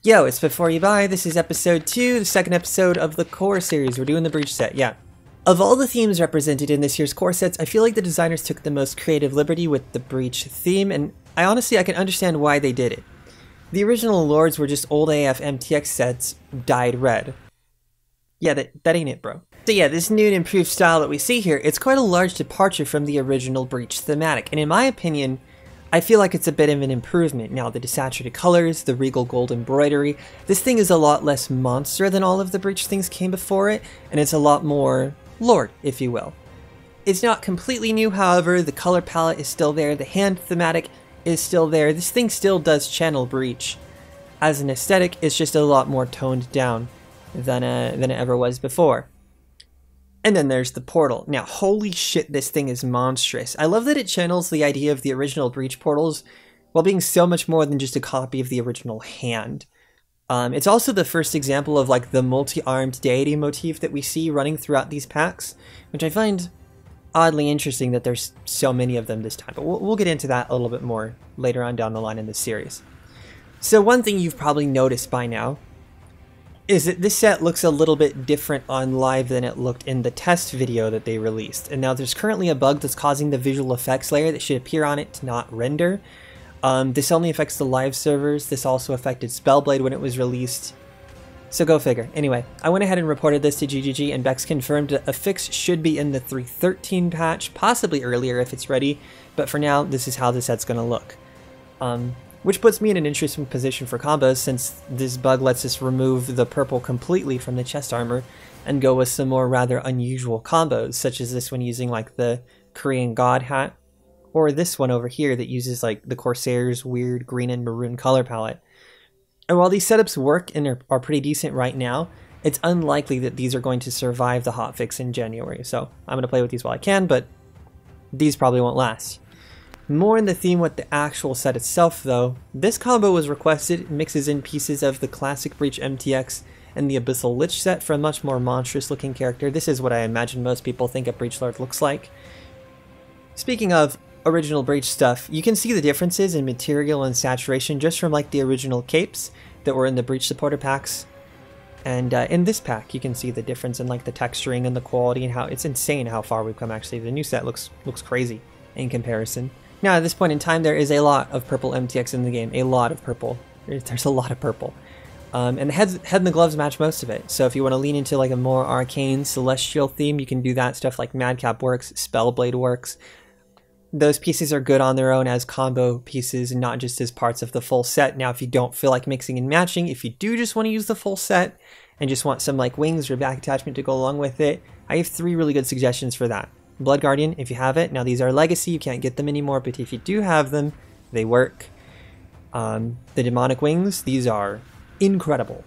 Yo, it's Before You Buy. This is episode 2, the second episode of the core series. We're doing the Breach set, yeah. Of all the themes represented in this year's core sets, I feel like the designers took the most creative liberty with the Breach theme, and I can understand why they did it. The original Lords were just old AF MTX sets dyed red. Yeah, that ain't it, bro. So yeah, this new and improved style that we see here, it's quite a large departure from the original Breach thematic, and in my opinion, I feel like it's a bit of an improvement. Now, the desaturated colors, the regal gold embroidery, this thing is a lot less monster than all of the Breach things came before it, and it's a lot more Lord, if you will. It's not completely new, however, the color palette is still there, the hand thematic is still there, this thing still does channel Breach. As an aesthetic, it's just a lot more toned down than it ever was before. And then there's the portal. Now, holy shit, this thing is monstrous. I love that it channels the idea of the original Breach portals while being so much more than just a copy of the original hand. It's also the first example of like the multi-armed deity motif that we see running throughout these packs, which I find oddly interesting that there's so many of them this time. But we'll get into that a little bit more later on down the line in this series. So one thing you've probably noticed by now is that this set looks a little bit different on live than it looked in the test video that they released. And now there's currently a bug that's causing the visual effects layer that should appear on it to not render. This only affects the live servers. This also affected Spellblade when it was released. So go figure. Anyway, I went ahead and reported this to GGG, and Bex confirmed that a fix should be in the 3.13 patch, possibly earlier if it's ready, but for now, this is how the set's going to look. Which puts me in an interesting position for combos, since this bug lets us remove the purple completely from the chest armor and go with some more rather unusual combos, such as this one using like the Korean God hat, or this one over here that uses like the Corsair's weird green and maroon color palette. And while these setups work and are pretty decent right now, it's unlikely that these are going to survive the hotfix in January, so I'm going to play with these while I can, but these probably won't last. More in the theme with the actual set itself though, this combo was requested. It mixes in pieces of the classic Breach MTX and the Abyssal Lich set for a much more monstrous looking character. This is what I imagine most people think a Breach Lord looks like. Speaking of original Breach stuff, you can see the differences in material and saturation just from like the original capes that were in the Breach supporter packs. And in this pack, you can see the difference in like the texturing and the quality and how it's insane how far we've come actually. The new set looks crazy in comparison. Now, at this point in time, there is a lot of purple MTX in the game. A lot of purple. There's a lot of purple. And the head and the gloves match most of it. So if you want to lean into like a more arcane, celestial theme, you can do that. Stuff like Madcap works, Spellblade works. Those pieces are good on their own as combo pieces and not just as parts of the full set. Now, if you don't feel like mixing and matching, if you do just want to use the full set and just want some like wings or back attachment to go along with it, I have 3 really good suggestions for that. Blood Guardian, if you have it. Now these are legacy, you can't get them anymore, but if you do have them, they work. The Demonic Wings, these are incredible.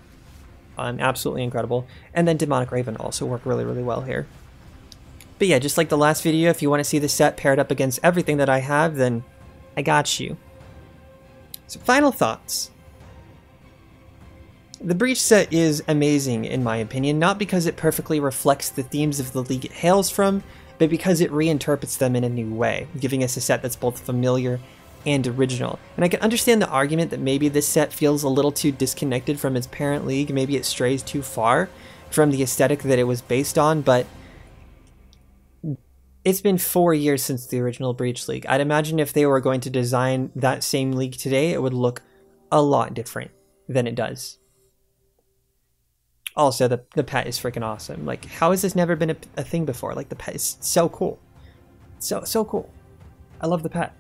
Absolutely incredible. And then Demonic Raven also work really, really well here. But yeah, just like the last video, if you want to see the set paired up against everything that I have, then I got you. So final thoughts. The Breach set is amazing in my opinion, not because it perfectly reflects the themes of the league it hails from, but because it reinterprets them in a new way, giving us a set that's both familiar and original. And I can understand the argument that maybe this set feels a little too disconnected from its parent league, maybe it strays too far from the aesthetic that it was based on, but it's been 4 years since the original Breach League. I'd imagine if they were going to design that same league today, it would look a lot different than it does. Also, the pet is freaking awesome. Like, how has this never been a thing before? Like, the pet is so cool. So cool. I love the pet.